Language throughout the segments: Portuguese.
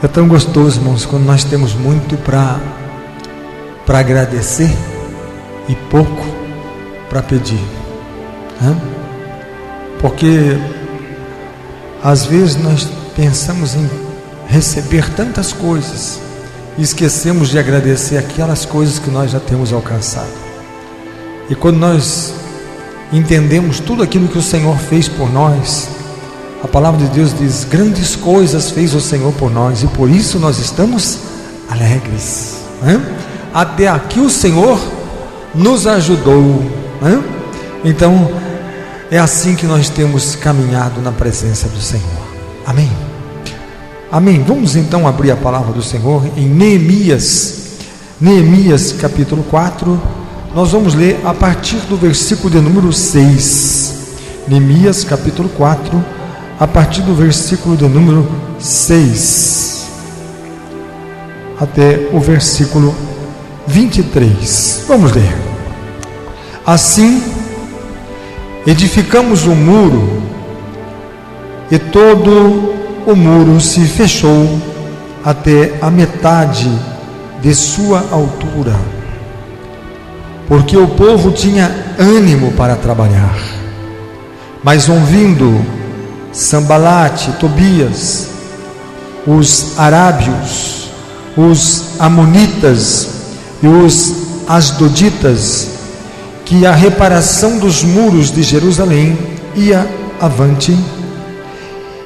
É tão gostoso, irmãos, quando nós temos muito para agradecer e pouco para pedir, né? Porque às vezes nós pensamos em receber tantas coisas e esquecemos de agradecer aquelas coisas que nós já temos alcançado. E quando nós entendemos tudo aquilo que o Senhor fez por nós, a palavra de Deus diz: grandes coisas fez o Senhor por nós, e por isso nós estamos alegres, né? Até aqui o Senhor nos ajudou, né? Então é assim que nós temos caminhado na presença do Senhor. Amém? Amém. Vamos então abrir a palavra do Senhor em Neemias capítulo 4. Nós vamos ler a partir do versículo de número 6. Neemias capítulo 4, a partir do versículo de número 6 até o versículo 23. Vamos ler. Assim edificamos o muro, e todo o muro se fechou até a metade de sua altura, porque o povo tinha ânimo para trabalhar. Mas ouvindo Sambalate, Tobias, os arábios, os amonitas e os asdoditas, que a reparação dos muros de Jerusalém ia avante,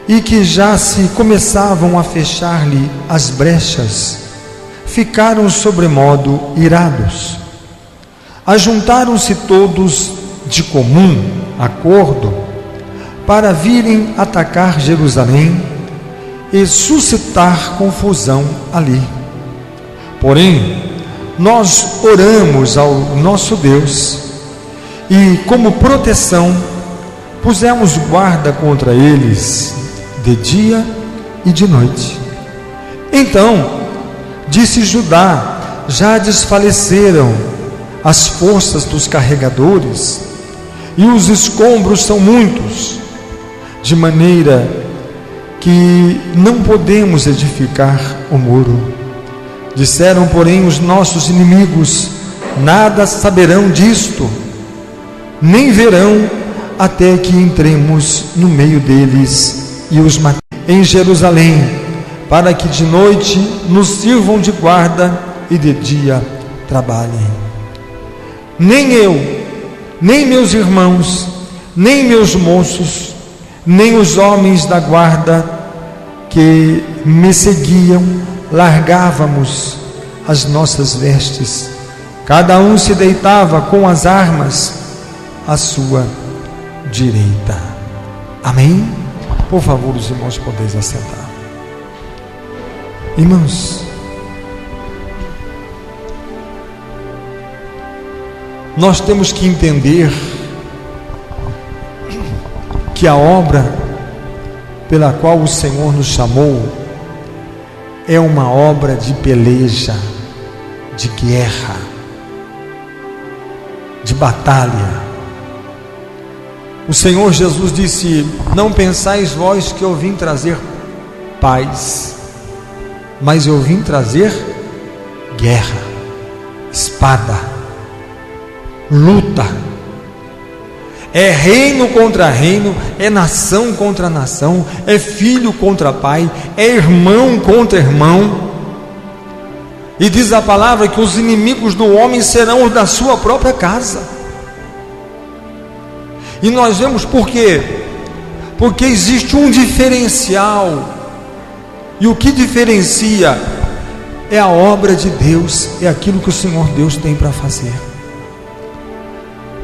e que já se começavam a fechar-lhe as brechas, ficaram sobremodo irados. Ajuntaram-se todos de comum acordo para virem atacar Jerusalém e suscitar confusão ali. Porém, nós oramos ao nosso Deus, e como proteção pusemos guarda contra eles de dia e de noite. Então disse Judá: já desfaleceram as forças dos carregadores, e os escombros são muitos, de maneira que não podemos edificar o muro. Disseram, porém, os nossos inimigos: nada saberão disto, nem verão, até que entremos no meio deles e os matemos em Jerusalém, para que de noite nos sirvam de guarda e de dia trabalhem. Nem eu, nem meus irmãos, nem meus moços, nem os homens da guarda que me seguiam, largávamos as nossas vestes. Cada um se deitava com as armas à sua direita. Amém? Por favor, os irmãos, podeis assentar. Irmãos, nós temos que entender que a obra pela qual o Senhor nos chamou é uma obra de peleja, de guerra, de batalha. O Senhor Jesus disse: não pensais vós que eu vim trazer paz, mas eu vim trazer guerra, espada, luta. É reino contra reino, é nação contra nação, é filho contra pai, é irmão contra irmão. E diz a palavra que os inimigos do homem serão os da sua própria casa. E nós vemos por quê? Porque existe um diferencial, e o que diferencia é a obra de Deus, é aquilo que o Senhor Deus tem para fazer.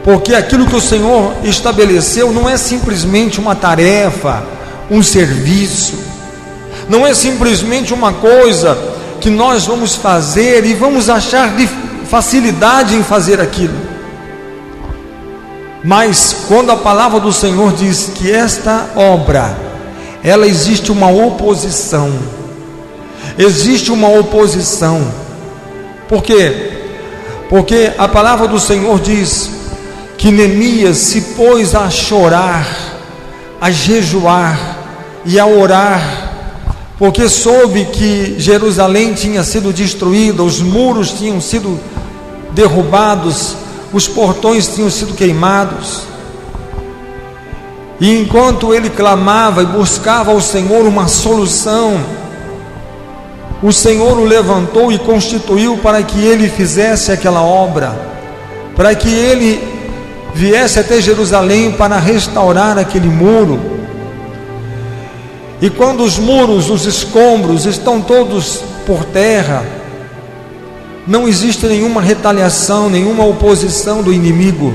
Porque aquilo que o Senhor estabeleceu não é simplesmente uma tarefa, um serviço, não é simplesmente uma coisa que nós vamos fazer e vamos achar facilidade em fazer aquilo. Mas quando a palavra do Senhor diz que esta obra, ela existe uma oposição. Existe uma oposição. Por quê? Porque a palavra do Senhor diz que Neemias se pôs a chorar, a jejuar e a orar porque soube que Jerusalém tinha sido destruída, os muros tinham sido derrubados, os portões tinham sido queimados. E enquanto ele clamava e buscava ao Senhor uma solução, o Senhor o levantou e constituiu para que ele fizesse aquela obra, para que ele viesse até Jerusalém para restaurar aquele muro. E quando os muros, os escombros estão todos por terra, não existe nenhuma retaliação, nenhuma oposição do inimigo.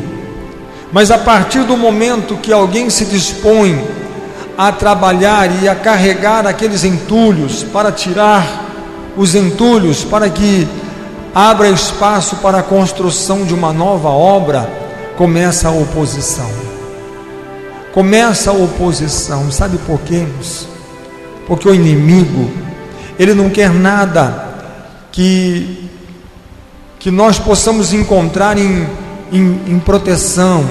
Mas a partir do momento que alguém se dispõe a trabalhar e a carregar aqueles entulhos, para tirar os entulhos, para que abra espaço para a construção de uma nova obra, começa a oposição. Começa a oposição. Sabe por quê? Porque o inimigo, ele não quer nada que nós possamos encontrar em proteção,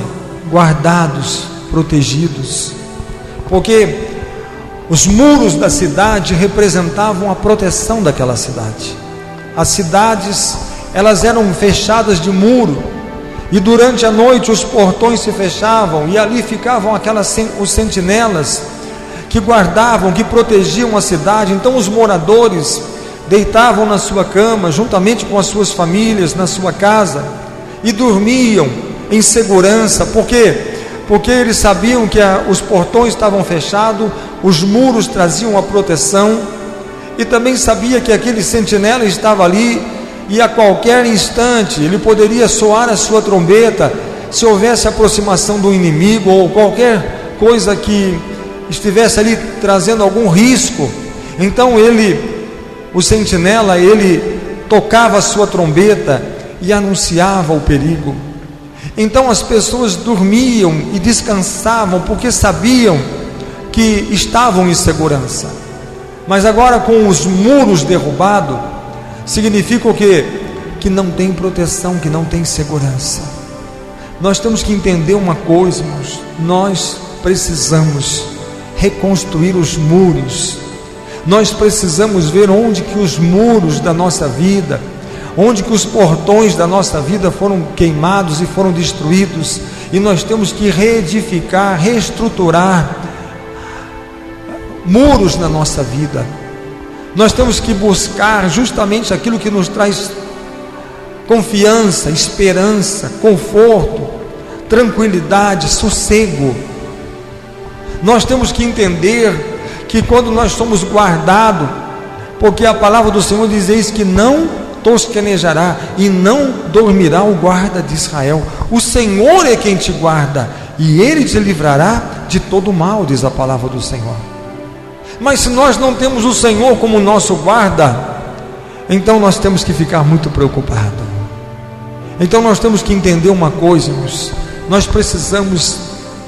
guardados, protegidos. Porque os muros da cidade representavam a proteção daquela cidade. As cidades, elas eram fechadas de muro, e durante a noite os portões se fechavam, e ali ficavam os sentinelas que guardavam, que protegiam a cidade. Então os moradores deitavam na sua cama, juntamente com as suas famílias, na sua casa, e dormiam em segurança. Por quê? Porque eles sabiam que os portões estavam fechados, os muros traziam a proteção, e também sabia que aquele sentinela estava ali, e a qualquer instante ele poderia soar a sua trombeta, se houvesse aproximação do inimigo, ou qualquer coisa que estivesse ali trazendo algum risco. Então o sentinela, ele tocava a sua trombeta e anunciava o perigo. Então as pessoas dormiam e descansavam, porque sabiam que estavam em segurança. Mas agora, com os muros derrubados, significa o quê? Que não tem proteção, que não tem segurança. Nós temos que entender uma coisa, irmãos: nós precisamos reconstruir os muros. Nós precisamos ver onde que os muros da nossa vida, onde que os portões da nossa vida foram queimados e foram destruídos, e nós temos que reedificar, reestruturar muros na nossa vida. Nós temos que buscar justamente aquilo que nos traz confiança, esperança, conforto, tranquilidade, sossego. Nós temos que entender que quando nós somos guardados, porque a palavra do Senhor diz: eis que não tosquenejará e não dormirá o guarda de Israel. O Senhor é quem te guarda, e Ele te livrará de todo mal, diz a palavra do Senhor. Mas se nós não temos o Senhor como nosso guarda, então nós temos que ficar muito preocupados. Então nós temos que entender uma coisa, irmãos: nós precisamos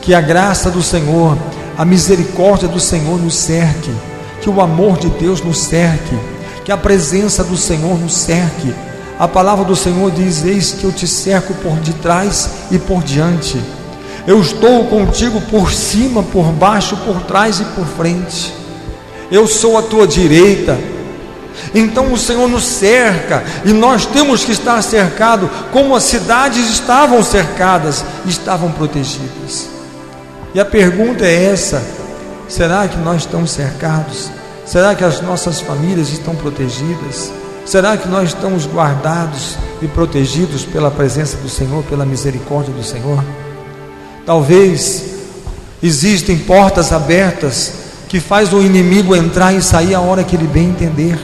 que a graça do Senhor, a misericórdia do Senhor nos cerque, que o amor de Deus nos cerque, que a presença do Senhor nos cerque. A palavra do Senhor diz: eis que eu te cerco por detrás e por diante, eu estou contigo por cima, por baixo, por trás e por frente, eu sou a tua direita. Então o Senhor nos cerca, e nós temos que estar cercados, como as cidades estavam cercadas, estavam protegidas. E a pergunta é essa: será que nós estamos cercados? Será que as nossas famílias estão protegidas? Será que nós estamos guardados e protegidos pela presença do Senhor, pela misericórdia do Senhor? Talvez existem portas abertas que faz o inimigo entrar e sair a hora que ele bem entender.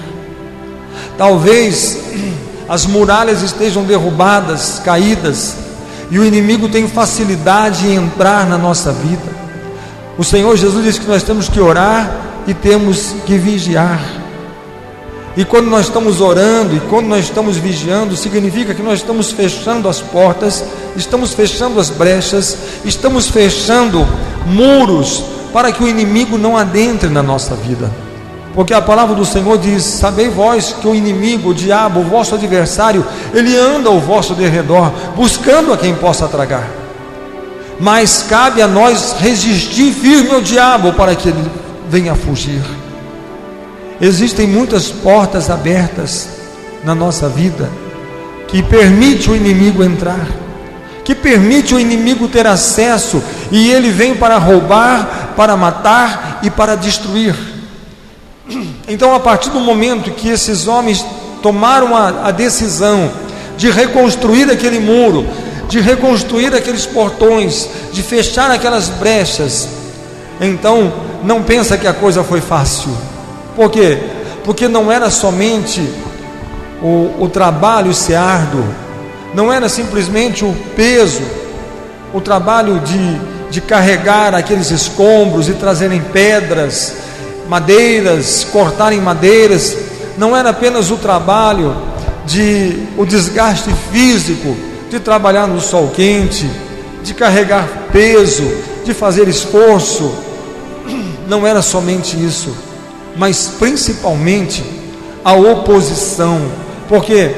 Talvez as muralhas estejam derrubadas, caídas, e o inimigo tem facilidade em entrar na nossa vida. O Senhor Jesus disse que nós temos que orar e temos que vigiar. E quando nós estamos orando e quando nós estamos vigiando, significa que nós estamos fechando as portas, estamos fechando as brechas, estamos fechando muros para que o inimigo não adentre na nossa vida. Porque a palavra do Senhor diz: sabei vós que o inimigo, o diabo, o vosso adversário, ele anda ao vosso derredor, buscando a quem possa tragar. Mas cabe a nós resistir firme ao diabo, para que ele venha a fugir. existem muitas portas abertas na nossa vida que permite o inimigo entrar, que permite o inimigo ter acesso, e ele vem para roubar, para matar e para destruir. Então, a partir do momento que esses homens tomaram a decisão de reconstruir aquele muro, de reconstruir aqueles portões, de fechar aquelas brechas, então não pensa que a coisa foi fácil. Por quê? Porque não era somente o trabalho ser árduo, não era simplesmente o peso, o trabalho de carregar aqueles escombros e trazerem pedras, madeiras, cortarem madeiras, não era apenas o trabalho o desgaste físico, de trabalhar no sol quente, de carregar peso, de fazer esforço. Não era somente isso, mas principalmente a oposição. Por quê?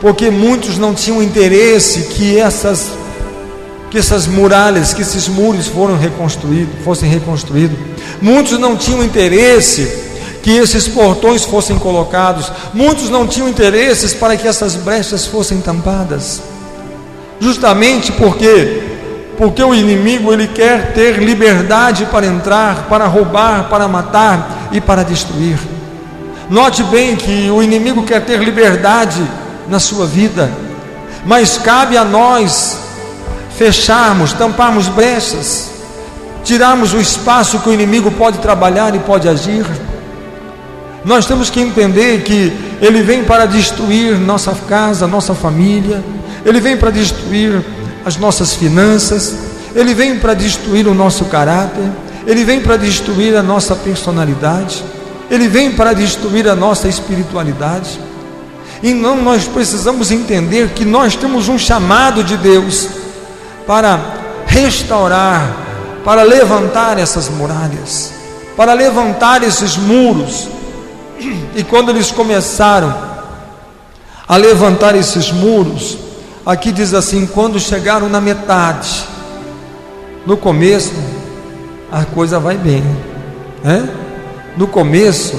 Porque muitos não tinham interesse que essas muralhas, que esses muros fossem reconstruídos. Muitos não tinham interesse que esses portões fossem colocados. Muitos não tinham interesses para que essas brechas fossem tampadas. Justamente porque o inimigo, ele quer ter liberdade para entrar, para roubar, para matar e para destruir. Note bem que o inimigo quer ter liberdade na sua vida, mas cabe a nós fecharmos, tamparmos brechas, tirarmos o espaço que o inimigo pode trabalhar e pode agir. Nós temos que entender que ele vem para destruir nossa casa, nossa família, ele vem para destruir as nossas finanças, ele vem para destruir o nosso caráter, ele vem para destruir a nossa personalidade, ele vem para destruir a nossa espiritualidade. E não, nós precisamos entender que nós temos um chamado de Deus para restaurar, para levantar essas muralhas, para levantar esses muros. E quando eles começaram a levantar esses muros, aqui diz assim: quando chegaram na metade, no começo a coisa vai bem, né? No começo,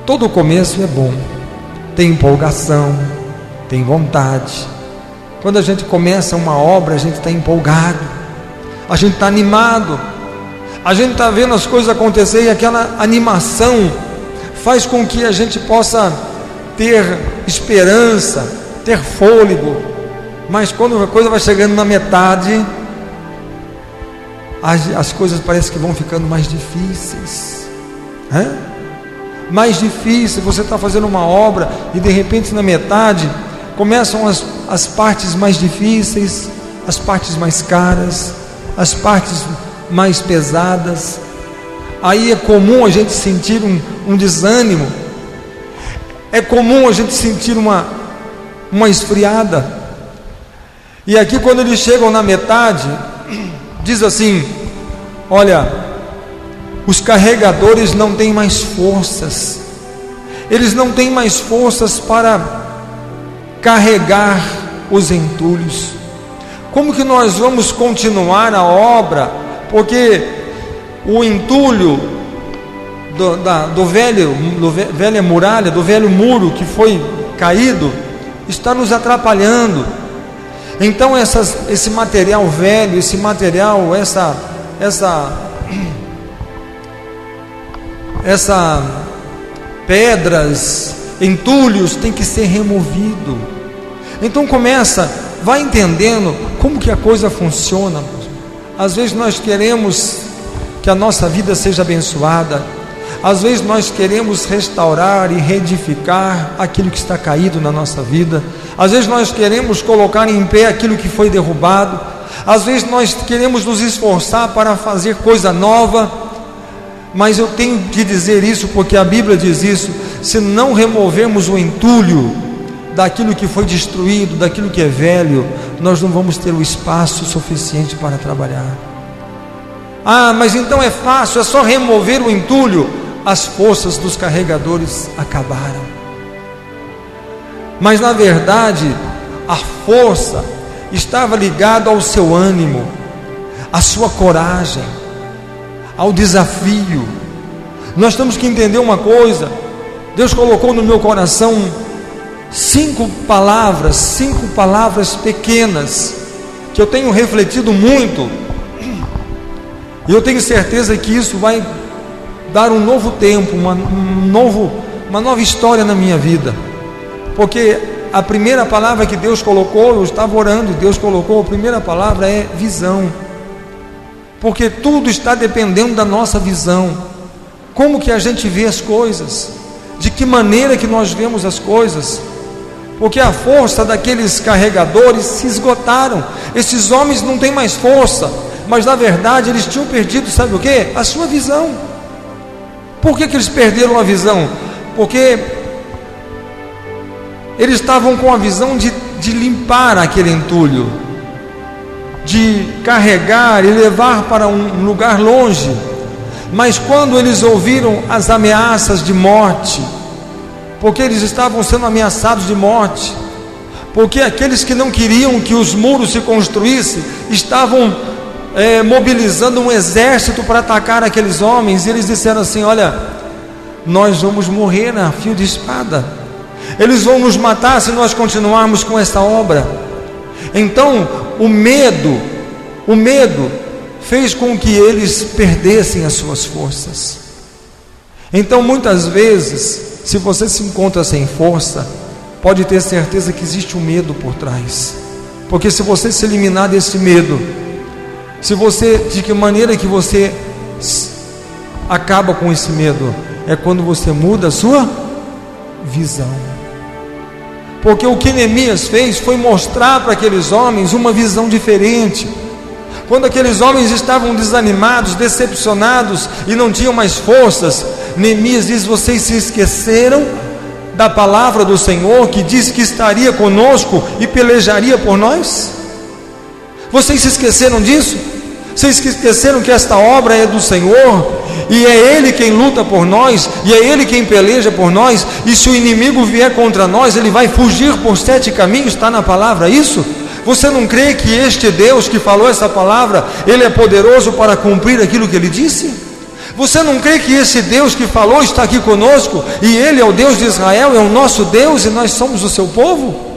todo começo é bom, tem empolgação, tem vontade. Quando a gente começa uma obra, a gente está empolgado, a gente está animado, a gente está vendo as coisas acontecer, e aquela animação faz com que a gente possa ter esperança, ter fôlego. Mas quando a coisa vai chegando na metade, as coisas parecem que vão ficando mais difíceis, mais difícil. Você está fazendo uma obra e de repente na metade começam as partes mais difíceis, as partes mais caras, as partes mais pesadas. Aí é comum a gente sentir um desânimo, é comum a gente sentir uma esfriada. E aqui, quando eles chegam na metade, diz assim: olha, os carregadores não têm mais forças, eles não têm mais forças para carregar os entulhos. Como que nós vamos continuar a obra? Porque o entulho velha muralha, do velho muro que foi caído, está nos atrapalhando. Então esse material velho, essa pedras, entulhos, tem que ser removido. Então vai entendendo como que a coisa funciona. Às vezes nós queremos que a nossa vida seja abençoada, às vezes nós queremos restaurar e reedificar aquilo que está caído na nossa vida, às vezes nós queremos colocar em pé aquilo que foi derrubado, às vezes nós queremos nos esforçar para fazer coisa nova. Mas eu tenho que dizer isso porque a Bíblia diz isso: se não removermos o entulho daquilo que foi destruído, daquilo que é velho, nós não vamos ter o espaço suficiente para trabalhar. Ah, mas então é fácil, é só remover o entulho. As forças dos carregadores acabaram. Mas na verdade, a força estava ligada ao seu ânimo, à sua coragem, ao desafio. Nós temos que entender uma coisa: Deus colocou no meu coração 5 palavras pequenas, que eu tenho refletido muito, e eu tenho certeza que isso vai dar um novo tempo, uma nova história na minha vida, porque a primeira palavra que Deus colocou, eu estava orando, Deus colocou, a primeira palavra é visão, porque tudo está dependendo da nossa visão, como que a gente vê as coisas, de que maneira que nós vemos as coisas, porque a força daqueles carregadores se esgotaram, esses homens não têm mais força, mas na verdade eles tinham perdido, sabe o que? A sua visão. Por que eles perderam a visão? Porque eles estavam com a visão de limpar aquele entulho, de carregar e levar para um lugar longe, mas quando eles ouviram as ameaças de morte, porque eles estavam sendo ameaçados de morte, porque aqueles que não queriam que os muros se construíssem, estavam mobilizando um exército para atacar aqueles homens, e eles disseram assim: olha, nós vamos morrer a fio de espada, eles vão nos matar se nós continuarmos com essa obra. Então o medo fez com que eles perdessem as suas forças. Então muitas vezes, se você se encontra sem força, pode ter certeza que existe um medo por trás, porque se você se eliminar desse medo, de que maneira que você acaba com esse medo? É quando você muda a sua visão. Porque o que Neemias fez foi mostrar para aqueles homens uma visão diferente. Quando aqueles homens estavam desanimados, decepcionados e não tinham mais forças, Neemias diz: vocês se esqueceram da palavra do Senhor, que disse que estaria conosco e pelejaria por nós? Vocês se esqueceram disso? Vocês esqueceram que esta obra é do Senhor, e é Ele quem luta por nós, e é Ele quem peleja por nós, e se o inimigo vier contra nós, ele vai fugir por 7 caminhos, está na palavra isso? Você não crê que este Deus que falou essa palavra, Ele é poderoso para cumprir aquilo que Ele disse? Você não crê que esse Deus que falou está aqui conosco, e Ele é o Deus de Israel, é o nosso Deus, e nós somos o seu povo?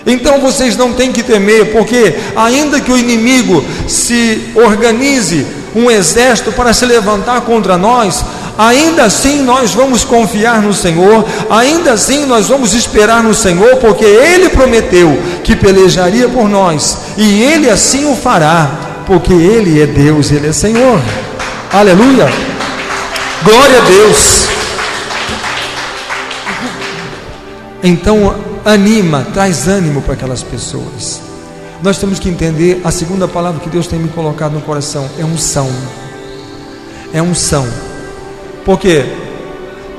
Então vocês não têm que temer, porque ainda que o inimigo se organize um exército para se levantar contra nós, ainda assim nós vamos confiar no Senhor, ainda assim nós vamos esperar no Senhor, porque Ele prometeu que pelejaria por nós, e Ele assim o fará, porque Ele é Deus, Ele é Senhor. Aleluia, glória a Deus. Então traz ânimo para aquelas pessoas. Nós temos que entender a segunda palavra que Deus tem me colocado no coração: é unção. É unção. Por quê?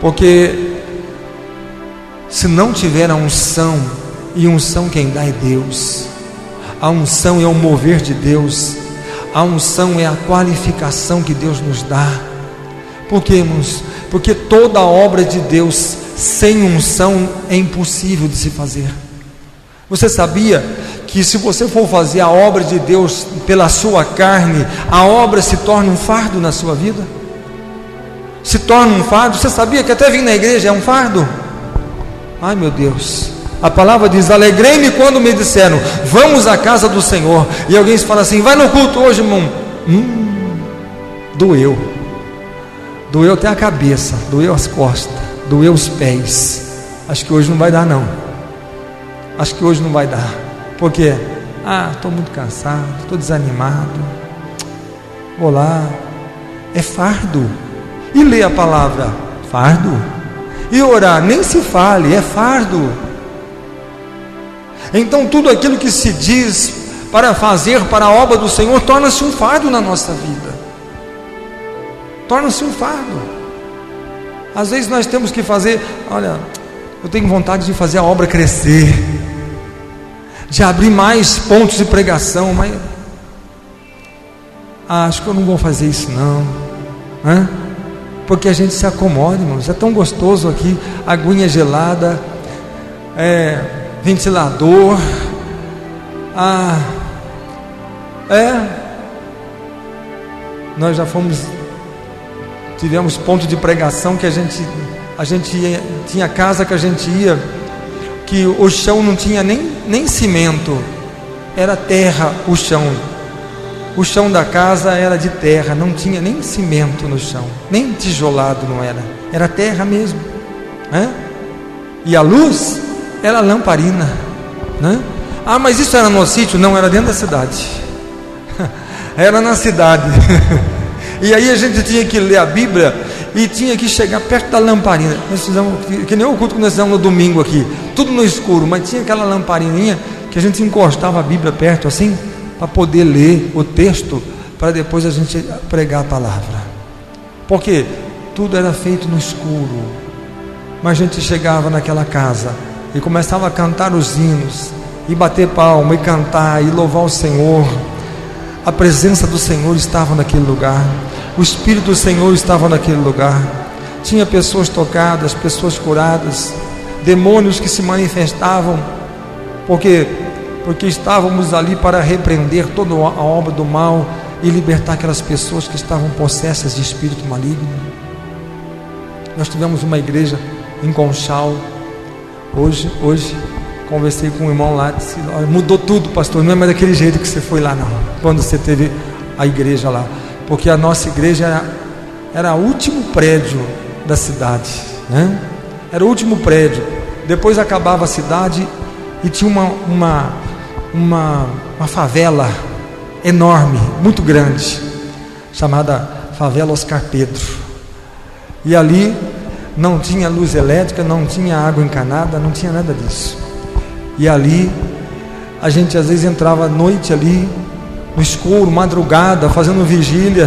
Porque se não tiver a unção, e unção quem dá é Deus, a unção é o mover de Deus, a unção é a qualificação que Deus nos dá. Por quê, irmãos? Porque toda obra de Deus sem unção é impossível de se fazer. Você sabia que se você for fazer a obra de Deus pela sua carne, a obra se torna um fardo na sua vida? Se torna um fardo. Você sabia que até vir na igreja é um fardo? Ai meu Deus, a palavra diz: alegrei-me quando me disseram, vamos à casa do Senhor. E alguém fala assim: vai no culto hoje, irmão. Doeu até a cabeça, doeu as costas, doeu os pés. Acho que hoje não vai dar não. Acho que hoje não vai dar. Por quê? Estou muito cansado, estou desanimado. Vou lá. É fardo. E ler a palavra, fardo. E orar, nem se fale, é fardo. Então tudo aquilo que se diz para fazer para a obra do Senhor torna-se um fardo na nossa vida. Torna-se um fardo. Às vezes nós temos que fazer, olha, eu tenho vontade de fazer a obra crescer, de abrir mais pontos de pregação, mas acho que eu não vou fazer isso não, porque a gente se acomoda, irmãos. É tão gostoso aqui, aguinha gelada, ventilador, nós já tivemos ponto de pregação que a gente A gente tinha casa que a gente ia, que o chão não tinha nem cimento, era terra o chão. O chão da casa era de terra, não tinha nem cimento no chão, nem tijolado não era, era terra mesmo, né? E a luz era lamparina, né? Ah, mas isso era no sítio? Não, era dentro da cidade. Era na cidade. E aí a gente tinha que ler a Bíblia e tinha que chegar perto da lamparina. Nós fizemos, que nem o culto que nós fizemos no domingo aqui, tudo no escuro, mas tinha aquela lamparininha que a gente encostava a Bíblia perto assim, para poder ler o texto, para depois a gente pregar a palavra. Porque tudo era feito no escuro. Mas a gente chegava naquela casa e começava a cantar os hinos, e bater palma, e cantar, e louvar o Senhor. A presença do Senhor estava naquele lugar, o Espírito do Senhor estava naquele lugar. Tinha pessoas tocadas, pessoas curadas, demônios que se manifestavam, porque estávamos ali para repreender toda a obra do mal e libertar aquelas pessoas que estavam possessas de espírito maligno. Nós tivemos uma igreja em Conchal. Hoje conversei com um irmão lá, disse: mudou tudo, pastor, não é mais daquele jeito que você foi lá não, quando você teve a igreja lá, porque a nossa igreja era o último prédio da cidade, né? Era o último prédio, depois acabava a cidade e tinha uma favela enorme, muito grande, chamada Favela Oscar Pedro, e ali não tinha luz elétrica, não tinha água encanada, não tinha nada disso. E ali a gente às vezes entrava à noite ali no escuro, madrugada, fazendo vigília,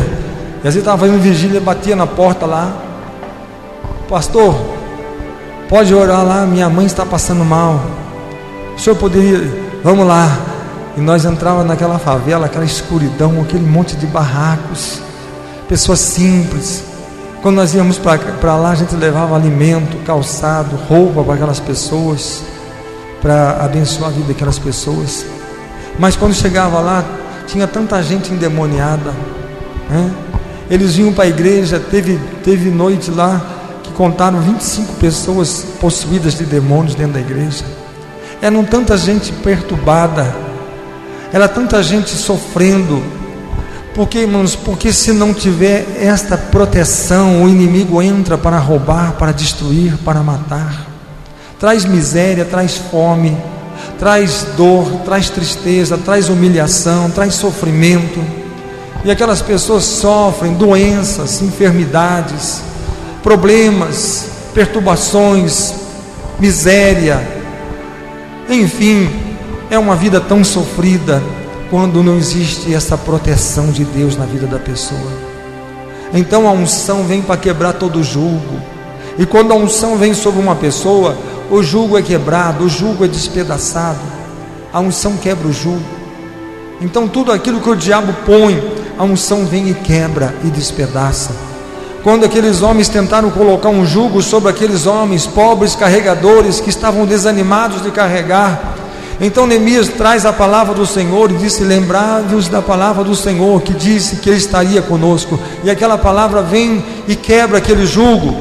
e às vezes estava fazendo vigília, batia na porta lá: pastor, pode orar lá, minha mãe está passando mal, o senhor poderia, vamos lá. E nós entrávamos naquela favela, aquela escuridão, aquele monte de barracos, pessoas simples. Quando nós íamos para lá, a gente levava alimento, calçado, roupa para aquelas pessoas, para abençoar a vida daquelas pessoas. Mas quando chegava lá, tinha tanta gente endemoniada, né? Eles vinham para a igreja, teve noite lá que contaram 25 pessoas possuídas de demônios dentro da igreja. Eram tanta gente perturbada, era tanta gente sofrendo. Porque, irmãos, porque se não tiver esta proteção, o inimigo entra para roubar, para destruir, para matar. Traz miséria, traz fome, traz dor, traz tristeza, traz humilhação, traz sofrimento. E aquelas pessoas sofrem doenças, enfermidades, problemas, perturbações, miséria. Enfim, é uma vida tão sofrida quando não existe essa proteção de Deus na vida da pessoa. Então a unção vem para quebrar todo o jugo. E quando a unção vem sobre uma pessoa, o jugo é quebrado, o jugo é despedaçado. A unção quebra o jugo. Então tudo aquilo que o diabo põe, a unção vem e quebra e despedaça. Quando aqueles homens tentaram colocar um jugo sobre aqueles homens pobres carregadores que estavam desanimados de carregar, então Neemias traz a palavra do Senhor e disse: lembrai-vos da palavra do Senhor, que disse que Ele estaria conosco. E aquela palavra vem e quebra aquele jugo.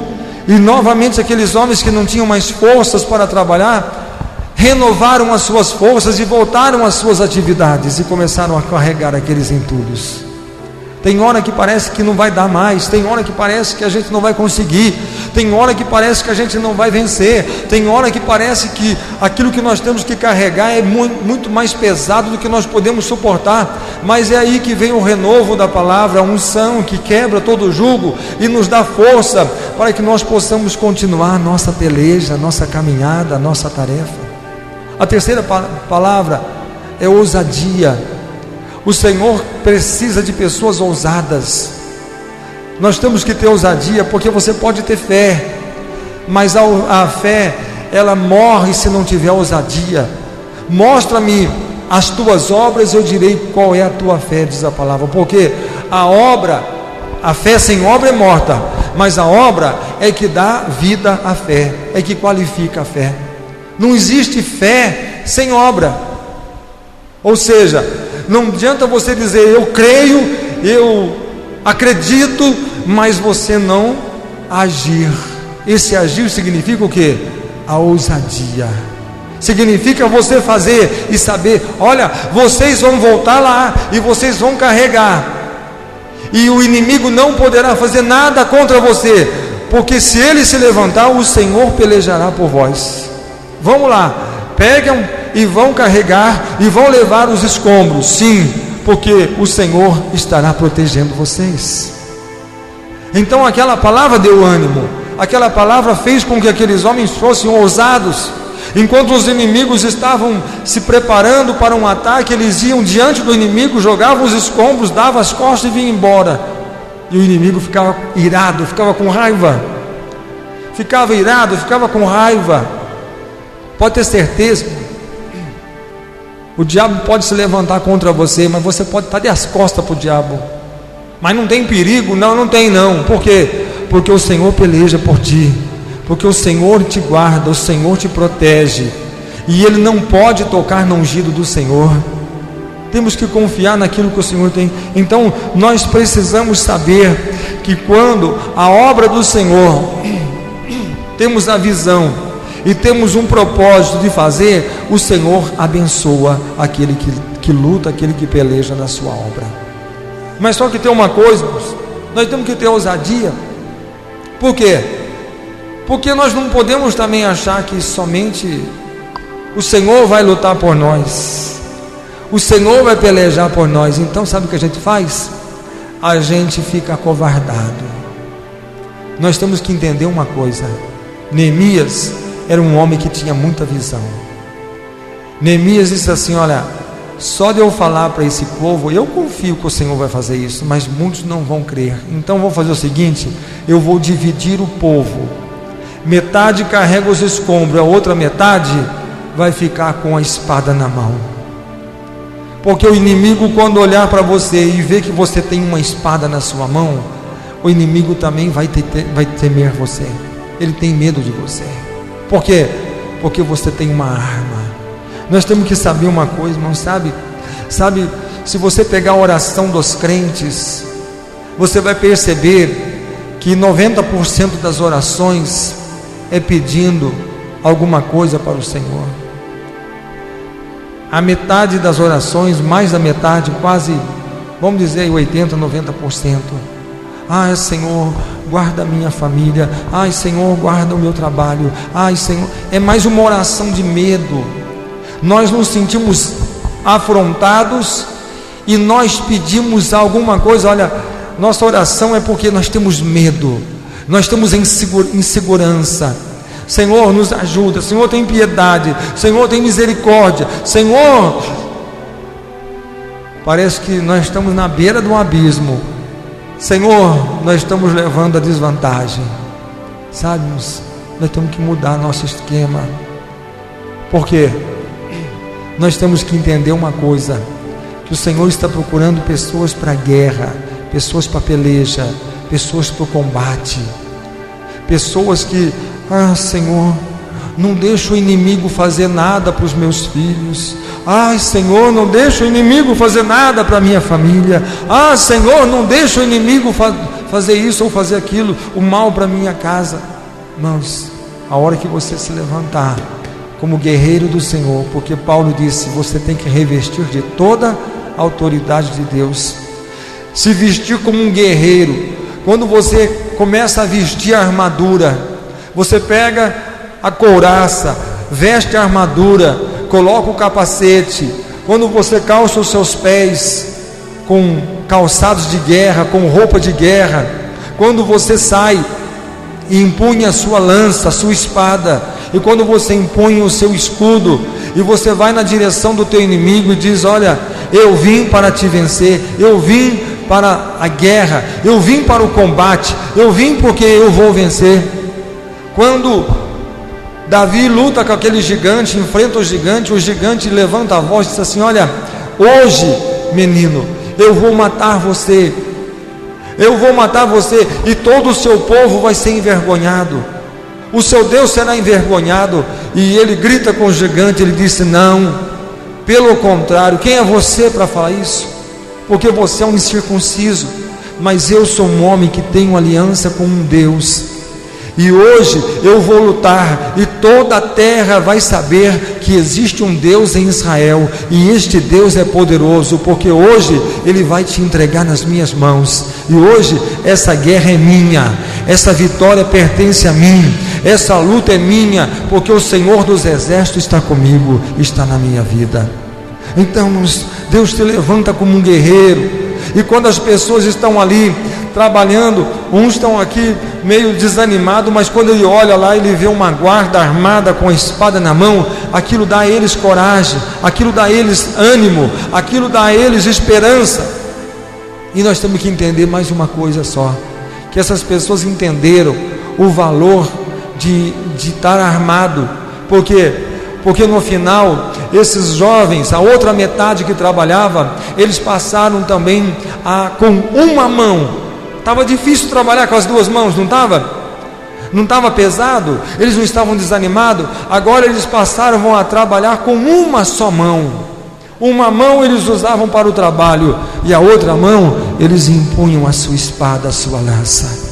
E novamente aqueles homens que não tinham mais forças para trabalhar, renovaram as suas forças e voltaram às suas atividades e começaram a carregar aqueles entulhos. Tem hora que parece que não vai dar mais, tem hora que parece que a gente não vai conseguir, tem hora que parece que a gente não vai vencer, tem hora que parece que aquilo que nós temos que carregar é muito mais pesado do que nós podemos suportar. Mas é aí que vem o renovo da palavra, a unção que quebra todo o jugo e nos dá força para que nós possamos continuar a nossa peleja, a nossa caminhada, a nossa tarefa. A terceira palavra é ousadia. O Senhor precisa de pessoas ousadas. Nós temos que ter ousadia, porque você pode ter fé, mas a fé, ela morre se não tiver ousadia. Mostra-me as tuas obras, eu direi qual é a tua fé, diz a palavra. Porque a fé sem obra é morta, mas a obra é que dá vida à fé, é que qualifica a fé. Não existe fé sem obra. Ou seja, não adianta você dizer eu creio, eu acredito, mas você não agir. Esse agir significa o quê? A ousadia. Significa você fazer e saber: olha, vocês vão voltar lá e vocês vão carregar, e o inimigo não poderá fazer nada contra você, porque se ele se levantar, o Senhor pelejará por vós. Vamos lá, pegam e vão carregar e vão levar os escombros, sim, porque o Senhor estará protegendo vocês. Então aquela palavra deu ânimo, aquela palavra fez com que aqueles homens fossem ousados. Enquanto os inimigos estavam se preparando para um ataque, eles iam diante do inimigo, jogavam os escombros, davam as costas e vinham embora. E o inimigo ficava irado, ficava com raiva, ficava irado, ficava com raiva. Pode ter certeza, o diabo pode se levantar contra você, mas você pode estar de as costas para o diabo. Mas não tem perigo? Não tem não. Por quê? Porque o Senhor peleja por ti, porque o Senhor te guarda, o Senhor te protege, e Ele não pode tocar no ungido do Senhor. Temos que confiar naquilo que o Senhor tem. Então nós precisamos saber que quando a obra do Senhor, temos a visão e temos um propósito de fazer, o Senhor abençoa aquele que luta, aquele que peleja na sua obra. Mas só que tem uma coisa, nós temos que ter ousadia. Por quê? Porque nós não podemos também achar que somente o Senhor vai lutar por nós, o Senhor vai pelejar por nós. Então sabe o que a gente faz? A gente fica acovardado. Nós temos que entender uma coisa: Neemias era um homem que tinha muita visão. Neemias disse assim: olha, só de eu falar para esse povo, eu confio que o Senhor vai fazer isso, mas muitos não vão crer. Então vou fazer o seguinte: eu vou dividir o povo, metade carrega os escombros, a outra metade vai ficar com a espada na mão. Porque o inimigo, quando olhar para você e ver que você tem uma espada na sua mão, o inimigo também vai temer você. Ele tem medo de você. Por quê? Porque você tem uma arma. Nós temos que saber uma coisa, irmão, sabe, se você pegar a oração dos crentes, você vai perceber que 90% das orações é pedindo alguma coisa para o Senhor. A metade das orações, mais da metade, quase, vamos dizer 80%, 90%. Ai, Senhor, guarda a minha família. Ai, Senhor, guarda o meu trabalho. Ai, Senhor, é mais uma oração de medo. Nós nos sentimos afrontados e nós pedimos alguma coisa. Olha, nossa oração é porque nós temos medo, nós temos insegurança. Senhor, nos ajuda. Senhor, tem piedade. Senhor, tem misericórdia. Senhor, parece que nós estamos na beira de um abismo. Senhor, nós estamos levando a desvantagem. Sabe, nós temos que mudar nosso esquema. Por quê? Nós temos que entender uma coisa: que o Senhor está procurando pessoas para a guerra, pessoas para a peleja, pessoas para o combate, pessoas que, Senhor, não deixa o inimigo fazer nada para os meus filhos. Senhor, não deixa o inimigo fazer nada para a minha família. Senhor, não deixa o inimigo fazer isso ou fazer aquilo, o mal para a minha casa. Irmãos, a hora que você se levantar como guerreiro do Senhor, porque Paulo disse: você tem que revestir de toda a autoridade de Deus, se vestir como um guerreiro. Quando você começa a vestir a armadura, você pega a couraça, veste a armadura, coloca o capacete. Quando você calça os seus pés com calçados de guerra, com roupa de guerra, quando você sai e empunha a sua lança, a sua espada, e quando você empunha o seu escudo e você vai na direção do teu inimigo e diz: olha, eu vim para te vencer, eu vim para a guerra, eu vim para o combate, eu vim porque eu vou vencer. Quando Davi luta com aquele gigante, enfrenta o gigante levanta a voz e diz assim: olha, hoje, menino, eu vou matar você, eu vou matar você, e todo o seu povo vai ser envergonhado, o seu Deus será envergonhado. E ele grita com o gigante, ele disse: não, pelo contrário, quem é você para falar isso? Porque você é um incircunciso, mas eu sou um homem que tenho aliança com um Deus, E hoje eu vou lutar, e toda a terra vai saber que existe um Deus em Israel, e este Deus é poderoso, porque hoje Ele vai te entregar nas minhas mãos, e hoje essa guerra é minha, essa vitória pertence a mim, essa luta é minha, porque o Senhor dos Exércitos está comigo, está na minha vida. Então Deus te levanta como um guerreiro, e quando as pessoas estão ali trabalhando, uns estão aqui meio desanimados, mas quando ele olha lá, ele vê uma guarda armada com a espada na mão, aquilo dá a eles coragem, aquilo dá a eles ânimo, aquilo dá a eles esperança. E nós temos que entender mais uma coisa só, que essas pessoas entenderam o valor de estar armado, porque no final, esses jovens, a outra metade que trabalhava, eles passaram também com uma mão. Estava difícil trabalhar com as duas mãos, não estava? Não estava pesado? Eles não estavam desanimados? Agora eles passaram a trabalhar com uma só mão. Uma mão eles usavam para o trabalho, e a outra mão eles empunham a sua espada, a sua lança.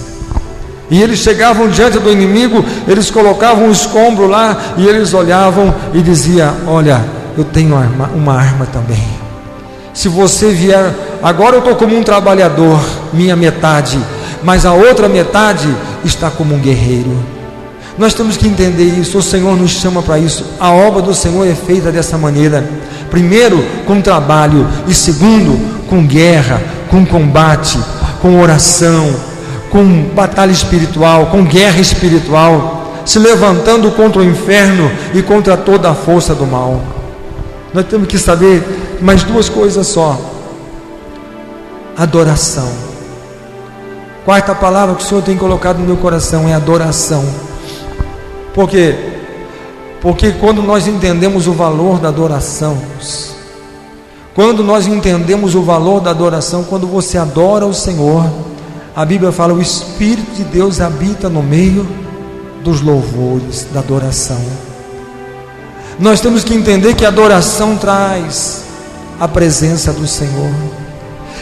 E eles chegavam diante do inimigo, eles colocavam um escombro lá, e eles olhavam e diziam: olha, eu tenho uma arma também. Se você vier, agora eu estou como um trabalhador, minha metade, mas a outra metade está como um guerreiro. Nós temos que entender isso, o Senhor nos chama para isso. A obra do Senhor é feita dessa maneira: primeiro com trabalho, e segundo com guerra, com combate, com oração, com batalha espiritual, com guerra espiritual, se levantando contra o inferno e contra toda a força do mal. Nós temos que saber mais duas coisas só: adoração. Quarta palavra que o Senhor tem colocado no meu coração é adoração. Por quê? Porque quando nós entendemos o valor da adoração, quando nós entendemos o valor da adoração, quando você adora o Senhor, a Bíblia fala: o Espírito de Deus habita no meio dos louvores, da adoração. Nós temos que entender que a adoração traz a presença do Senhor.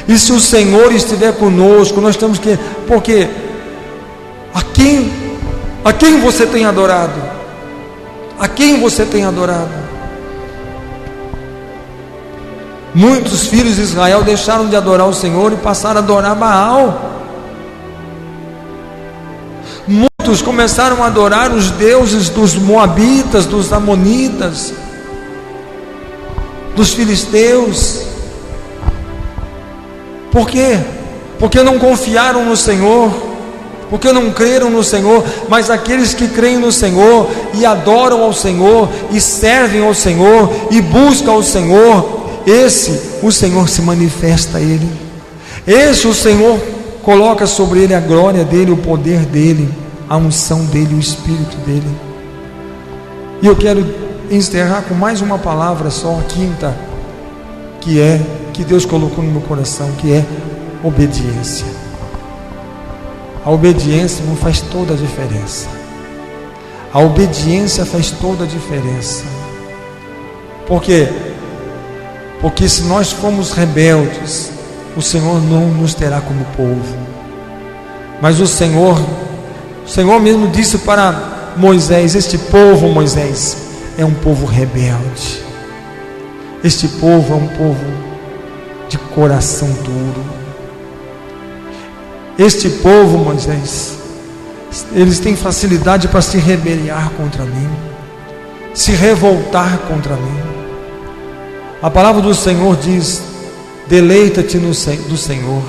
E se o Senhor estiver conosco, nós temos que... Porque a quem você tem adorado? A quem você tem adorado? Muitos filhos de Israel deixaram de adorar o Senhor e passaram a adorar Baal. Muitos começaram a adorar os deuses dos moabitas, dos amonitas, dos filisteus. Por quê? Porque não confiaram no Senhor, porque não creram no Senhor. Mas aqueles que creem no Senhor e adoram ao Senhor e servem ao Senhor e buscam ao Senhor, o Senhor se manifesta a ele. O Senhor coloca sobre ele a glória dele, o poder dele, a unção dele, o Espírito dele. E eu quero encerrar com mais uma palavra só, a quinta, que Deus colocou no meu coração, que é obediência. A obediência não faz toda a diferença. A obediência faz toda a diferença. Por quê? Porque se nós formos rebeldes, o Senhor não nos terá como povo. Mas o Senhor mesmo disse para Moisés: este povo, Moisés, é um povo rebelde. Este povo é um povo de coração duro. Este povo, Moisés, eles têm facilidade para se rebeliar contra mim, se revoltar contra mim. A palavra do Senhor diz: deleita-te do Senhor,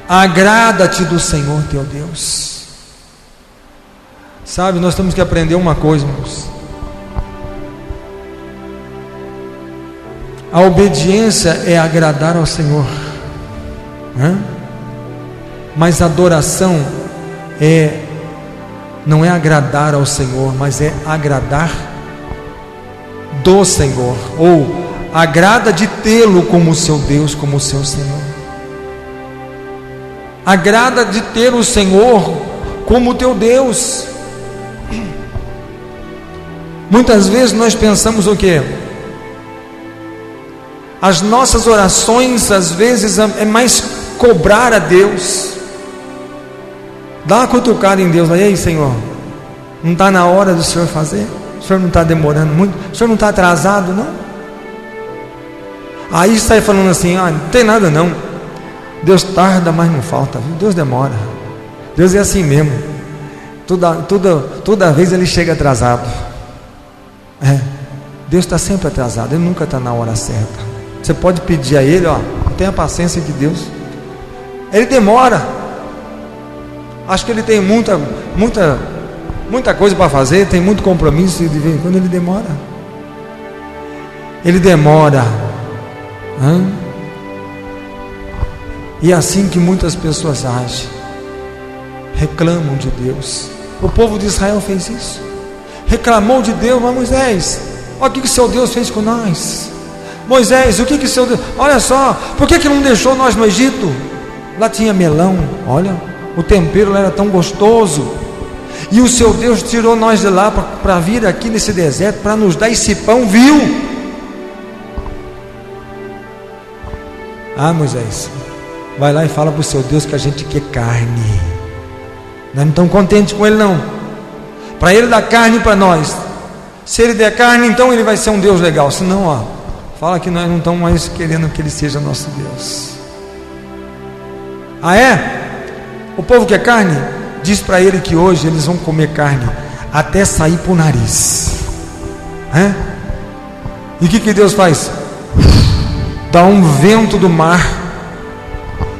agrada-te do Senhor teu Deus. Sabe, nós temos que aprender uma coisa, irmãos: a obediência é agradar ao Senhor, né? Mas a adoração não é agradar ao Senhor, mas é agradar do Senhor, ou agrada de tê-lo como seu Deus, como seu Senhor. Agrada de ter o Senhor como teu Deus. Muitas vezes nós pensamos o quê? As nossas orações às vezes é mais cobrar a Deus. Dá uma cutucada em Deus. Aí, Senhor, não está na hora do Senhor fazer? O Senhor não está demorando muito? O Senhor não está atrasado, não? Aí sai falando assim: não tem nada não, Deus tarda, mas não falta, viu? Deus demora. Deus é assim mesmo. Toda vez Ele chega atrasado. Deus está sempre atrasado, Ele nunca está na hora certa. Você pode pedir a Ele, tenha paciência de Deus. Ele demora. Acho que Ele tem muita coisa para fazer, tem muito compromisso, e de vez em quando Ele demora. Ele demora. E é assim que muitas pessoas agem, reclamam de Deus. O povo de Israel fez isso, reclamou de Deus. Mas Moisés, olha o que seu Deus fez com nós. Moisés, o que seu Deus, olha só, por que não deixou nós no Egito? Lá tinha melão, olha, o tempero lá era tão gostoso, e o seu Deus tirou nós de lá para vir aqui nesse deserto, para nos dar esse pão vil. Moisés, vai lá e fala para o seu Deus que a gente quer carne. Nós não estamos contentes com Ele não, para Ele dar carne para nós. Se Ele der carne, então Ele vai ser um Deus legal. Senão, fala que nós não estamos mais querendo que Ele seja nosso Deus. O povo quer carne? Diz para Ele que hoje eles vão comer carne até sair para o nariz. E o que Deus faz? Dá um vento do mar,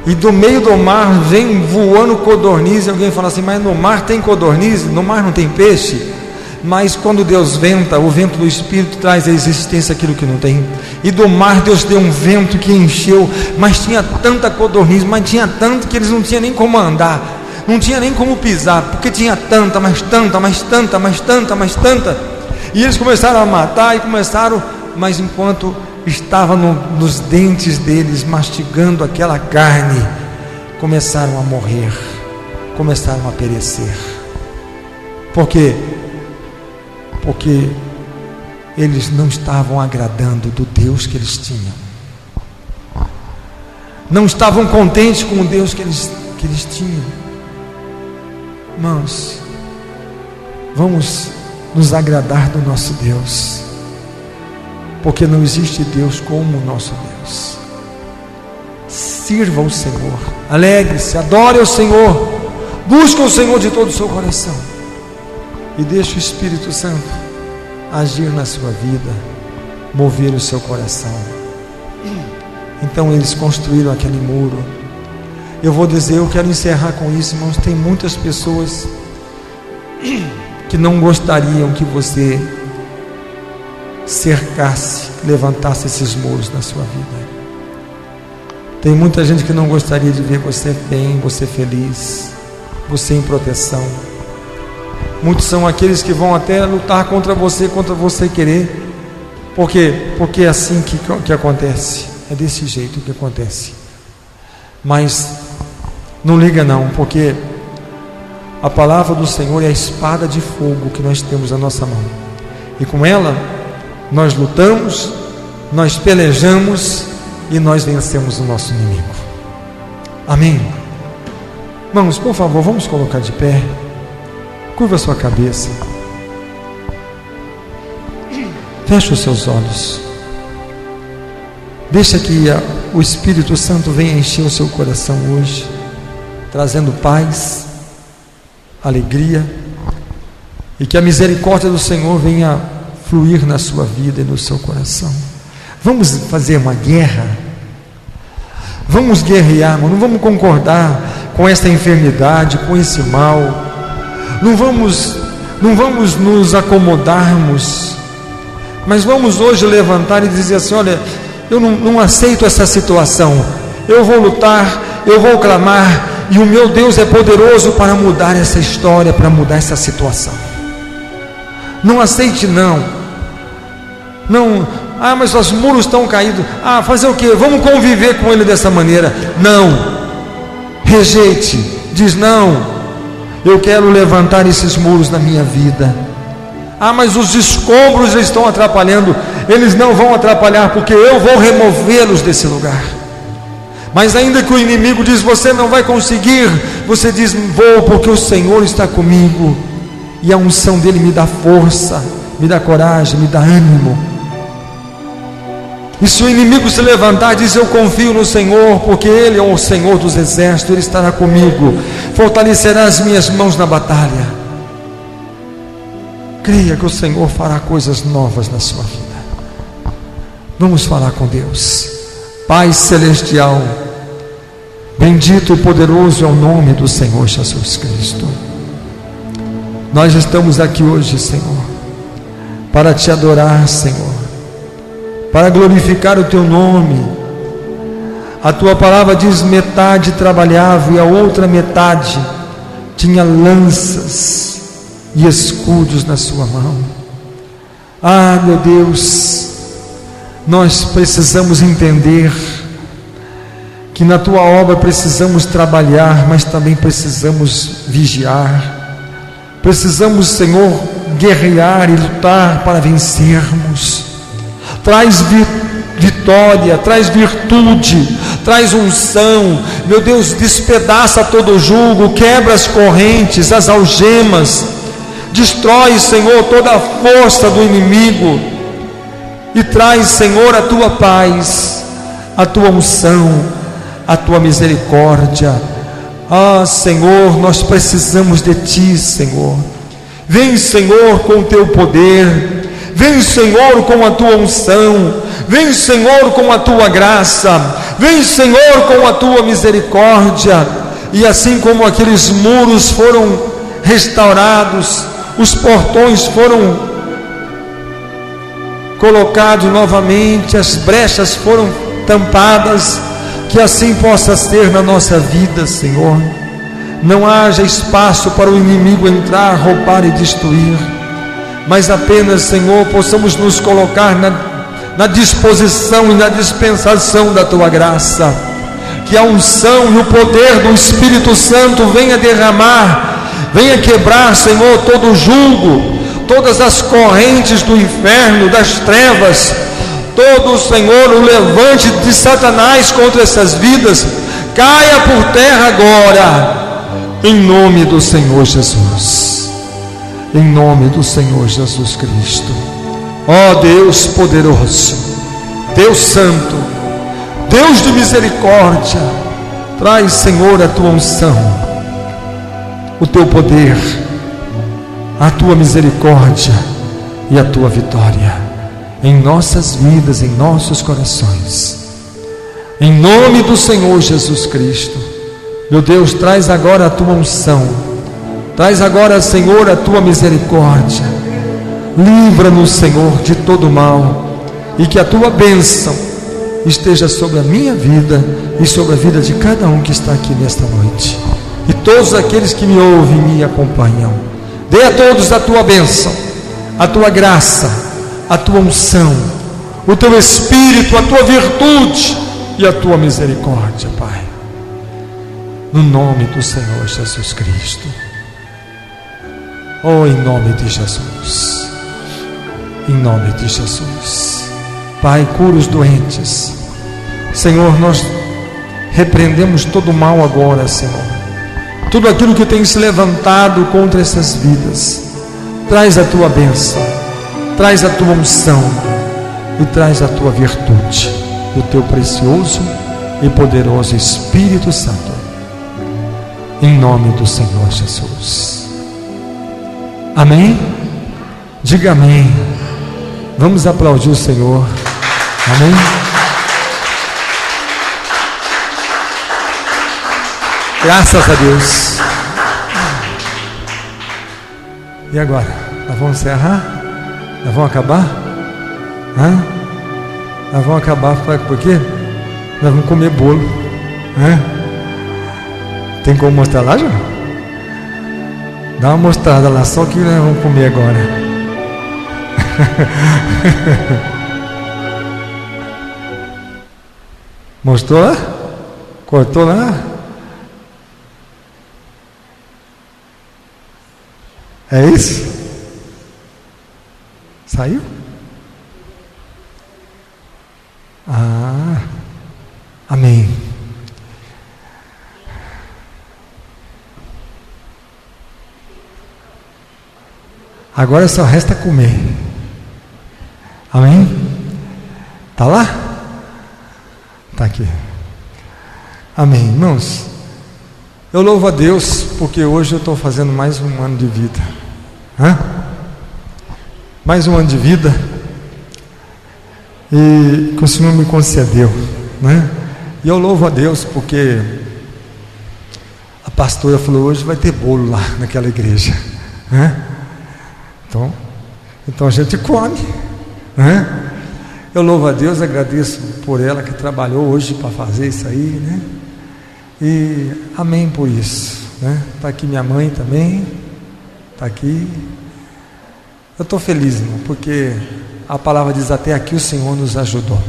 e do meio do mar vem voando codorniz. E alguém fala assim: mas no mar tem codorniz? No mar não tem peixe? Mas quando Deus venta, o vento do Espírito traz à existência aquilo que não tem. E do mar Deus deu um vento que encheu, mas tinha tanta codorniz, mas tinha tanto que eles não tinham nem como andar, não tinha nem como pisar, porque tinha tanta, mais tanta, mais tanta, mais tanta, mais tanta. E eles começaram a matar, mas enquanto estava nos dentes deles, mastigando aquela carne, começaram a morrer, começaram a perecer. Por quê? Porque eles não estavam agradando do Deus que eles tinham, não estavam contentes com o Deus que eles tinham. Irmãos, vamos nos agradar do nosso Deus, porque não existe Deus como o nosso Deus. Sirva o Senhor, alegre-se, adore o Senhor, busque o Senhor de todo o seu coração, e deixe o Espírito Santo agir na sua vida, mover o seu coração. Então eles construíram aquele muro. Eu quero encerrar com isso, irmãos. Tem muitas pessoas que não gostariam que você cercasse, levantasse esses muros na sua vida. Tem muita gente que não gostaria de ver você bem, você feliz, você em proteção. Muitos são aqueles que vão até lutar contra você querer. Por quê? Porque é assim que acontece. É desse jeito que acontece. Mas não liga não, porque a palavra do Senhor é a espada de fogo que nós temos na nossa mão, e com ela nós lutamos, nós pelejamos e nós vencemos o nosso inimigo. Amém? Irmãos, por favor, vamos colocar de pé. Curva a sua cabeça, feche os seus olhos, deixa que o Espírito Santo venha encher o seu coração hoje, trazendo paz, alegria, e que a misericórdia do Senhor venha fluir na sua vida e no seu coração. Vamos fazer uma guerra, vamos guerrear, não vamos concordar com esta enfermidade, com esse mal. Não vamos nos acomodarmos, mas vamos hoje levantar e dizer assim: olha, eu não aceito essa situação, eu vou lutar, eu vou clamar, e o meu Deus é poderoso para mudar essa história, para mudar essa situação. Não aceite não, mas os muros estão caídos, fazer o quê? Vamos conviver com ele dessa maneira. Não, rejeite, diz não. Eu quero levantar esses muros na minha vida. Mas os escombros estão atrapalhando. Eles não vão atrapalhar, porque eu vou removê-los desse lugar. Mas ainda que o inimigo diz: você não vai conseguir, você diz: vou, porque o Senhor está comigo, e a unção dele me dá força, me dá coragem, me dá ânimo. E se o inimigo se levantar, diz: eu confio no Senhor, porque Ele é o Senhor dos exércitos, Ele estará comigo, fortalecerá as minhas mãos na batalha. Creia que o Senhor fará coisas novas na sua vida. Vamos falar com Deus. Pai celestial, bendito e poderoso é o nome do Senhor Jesus Cristo. Nós estamos aqui hoje, Senhor, para te adorar, Senhor, para glorificar o teu nome. A tua palavra diz: metade trabalhava e a outra metade tinha lanças e escudos na sua mão. Ah, meu Deus, nós precisamos entender que na tua obra precisamos trabalhar, mas também precisamos vigiar. Precisamos, Senhor, guerrear e lutar para vencermos. Traz vitória, traz virtude, traz unção. Meu Deus, despedaça todo o jugo, quebra as correntes, as algemas, destrói, Senhor, toda a força do inimigo, e traz, Senhor, a tua paz, a tua unção, a tua misericórdia. Ah, Senhor, nós precisamos de ti, Senhor. Vem, Senhor, com o teu poder. Vem, Senhor, com a tua unção. Vem, Senhor, com a tua graça. Vem, Senhor, com a tua misericórdia. E assim como aqueles muros foram restaurados, os portões foram colocados novamente, as brechas foram tampadas, que assim possa ser na nossa vida, Senhor. Não haja espaço para o inimigo entrar, roubar e destruir, mas apenas, Senhor, possamos nos colocar na disposição e na dispensação da tua graça. Que a unção e o poder do Espírito Santo venha derramar, venha quebrar, Senhor, todo o jugo, todas as correntes do inferno, das trevas, todo, Senhor, o levante de Satanás contra essas vidas, caia por terra agora, em nome do Senhor Jesus, em nome do Senhor Jesus Cristo. Ó Deus poderoso, Deus santo, Deus de misericórdia, traz, Senhor, a tua unção, o teu poder, a tua misericórdia e a tua vitória em nossas vidas, em nossos corações, em nome do Senhor Jesus Cristo. Meu Deus, traz agora a tua unção, traz agora, Senhor, a tua misericórdia. Livra-nos, Senhor, de todo mal, e que a tua bênção esteja sobre a minha vida e sobre a vida de cada um que está aqui nesta noite, e todos aqueles que me ouvem e me acompanham. Dê a todos a tua bênção, a tua graça, a tua unção, o teu Espírito, a tua virtude e a tua misericórdia, Pai, no nome do Senhor Jesus Cristo. Oh, em nome de Jesus, em nome de Jesus. Pai, cura os doentes, Senhor. Nós repreendemos todo o mal agora, Senhor, tudo aquilo que tem se levantado contra essas vidas. Traz a tua bênção, traz a tua unção e traz a tua virtude, o teu precioso e poderoso Espírito Santo, em nome do Senhor Jesus. Amém? Diga amém. Vamos aplaudir o Senhor. Amém? Graças a Deus. E agora? Nós vamos encerrar? Nós vamos acabar? Nós vamos acabar, por quê? Nós vamos comer bolo. Tem como mostrar lá, já? Dá uma mostrada lá, só que nós vamos comer agora. Mostrou lá? Cortou lá? É isso? Saiu? Amém. Agora só resta comer. Amém? Está lá? Está aqui. Amém, irmãos. Eu louvo a Deus porque hoje eu estou fazendo mais um ano de vida. Mais um ano de vida. E que o Senhor me concedeu, né? E eu louvo a Deus porque a pastora falou: hoje vai ter bolo lá naquela igreja, né? Então a gente come, né? Eu louvo a Deus, agradeço por ela que trabalhou hoje para fazer isso aí, né? E amém por isso, né? Está aqui minha mãe também, está aqui. Eu estou feliz, irmão, porque a palavra diz: até aqui o Senhor nos ajudou.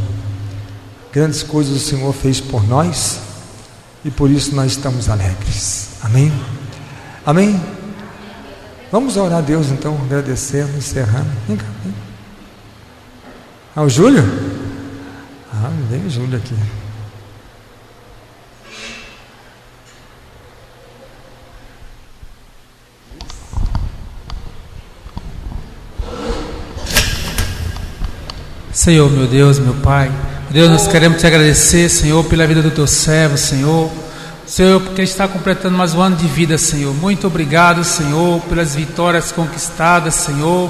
Grandes coisas o Senhor fez por nós e por isso nós estamos alegres. Amém? Amém? Vamos orar a Deus então, agradecendo, encerrando. Vem cá, vem. O Júlio? Vem o Júlio aqui. Senhor, meu Deus, meu Pai, Deus, nós queremos te agradecer, Senhor, pela vida do teu servo, Senhor, porque ele está completando mais um ano de vida, Senhor. Muito obrigado, Senhor, pelas vitórias conquistadas, Senhor,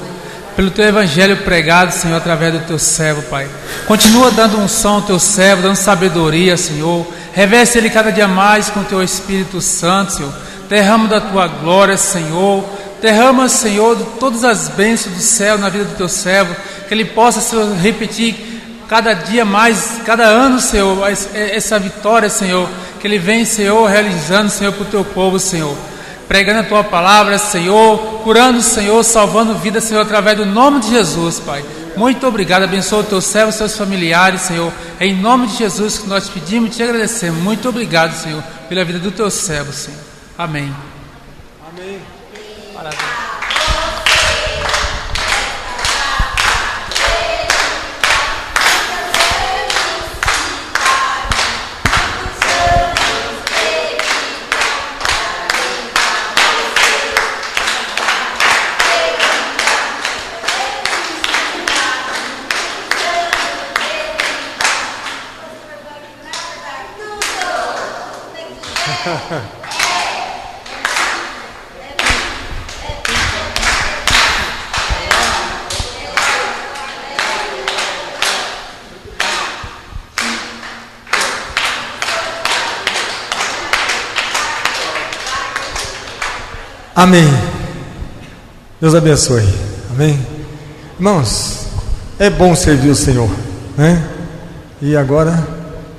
pelo teu evangelho pregado, Senhor, através do teu servo, Pai. Continua dando unção ao teu servo, dando sabedoria, Senhor. Reveste ele cada dia mais com o teu Espírito Santo, Senhor. Derrama da tua glória, Senhor. Derrama, Senhor, todas as bênçãos do céu na vida do teu servo, que ele possa, Senhor, repetir cada dia mais, cada ano, Senhor, essa vitória, Senhor, que ele vem, Senhor, realizando, Senhor, para o teu povo, Senhor, pregando a tua palavra, Senhor, curando, Senhor, salvando vidas, Senhor, através do nome de Jesus, Pai. Muito obrigado, abençoa o teu servo e seus familiares, Senhor, é em nome de Jesus que nós pedimos e te agradecemos. Muito obrigado, Senhor, pela vida do teu servo, Senhor. Amém. Amém. Parabéns. Amém. Deus abençoe. Amém. Irmãos, é bom servir o Senhor, né? E agora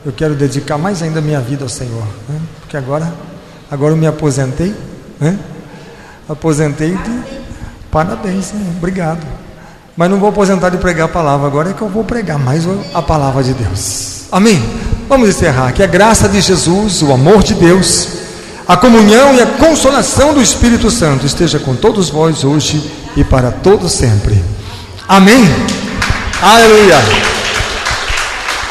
eu quero dedicar mais ainda a minha vida ao Senhor, né? Porque agora eu me aposentei, né? Aposentei de parabéns, Senhor. Obrigado. Mas não vou aposentar de pregar a palavra, agora é que eu vou pregar mais a palavra de Deus. Amém. Vamos encerrar. Que a graça de Jesus, o amor de Deus, a comunhão e a consolação do Espírito Santo esteja com todos vós hoje e para todos sempre. Amém. Aleluia.